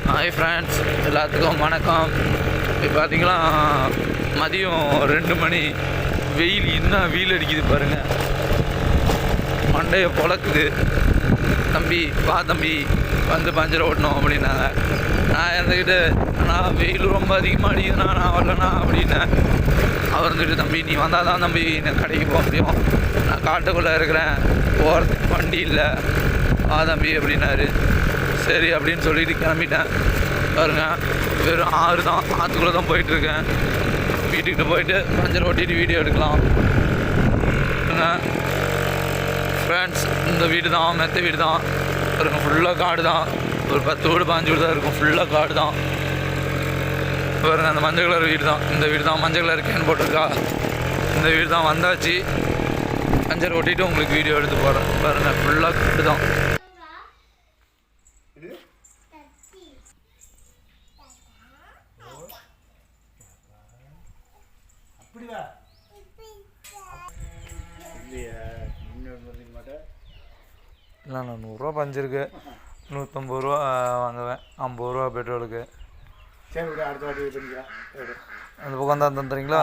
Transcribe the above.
Hi friends, எல்லாத்துக்கும் வணக்கம். இப்போ பார்த்தீங்கன்னா மதியம் 2 மணி. வெயில் இன்னும் வெயில் அடிக்குது பாருங்கள், மண்டையை பொழக்குது. தம்பி வா தம்பி, வந்து பஞ்சர் ஓட்டணும் அப்படின்னாங்க. நான் இருந்துக்கிட்டு ஆனால் வெயில் ரொம்ப அதிகமாக அடிக்குதுண்ணா, நான் வரலண்ணா அப்படின்னேன். அவர் இருந்துக்கிட்டு தம்பி நீ வந்தால் தான் தம்பி நான் கடைக்கு போக முடியும், நான் காட்டுக்குள்ளே இருக்கிறேன், போகிறதுக்கு வண்டி இல்லை, வா தம்பி அப்படின்னாரு. சரி அப்படின்னு சொல்லிட்டு கிளம்பிட்டேன். பாருங்க, வெறும் ஆறு தான், ஆற்றுக்குள்ளே தான் போயிட்டுருக்கேன். வீட்டுக்கிட்ட போயிட்டு பஞ்சர் ஓட்டிட்டு வீடியோ எடுக்கலாம். ஃப்ரெண்ட்ஸ், இந்த வீடு தான் மெத்த வீடு தான் பாருங்க, ஃபுல்லாக காடு தான். ஒரு 10 வீடு 5 வீடு தான் இருக்கும், ஃபுல்லாக காடு தான். பாருங்க, அந்த மஞ்சள் கலர் வீடு தான், இந்த வீடு தான் மஞ்சள் கலர் கேன் போட்டிருக்கா. இந்த வீடு தான் வந்தாச்சு. பஞ்சர் ஓட்டிட்டு உங்களுக்கு வீடியோ எடுத்து போகிறேன். பாருங்க, ஃபுல்லாக காடு தான். இல்லை, நான் 100 ரூபா பஞ்சிருக்கு, 150 ரூபா வாங்குவேன், 50 ரூபா பெட்ரோலுக்கு. சரி, அடுத்த வாட்டி பண்ணிக்கலாம். அந்த பக்கம் தான் தந்துறீங்களா?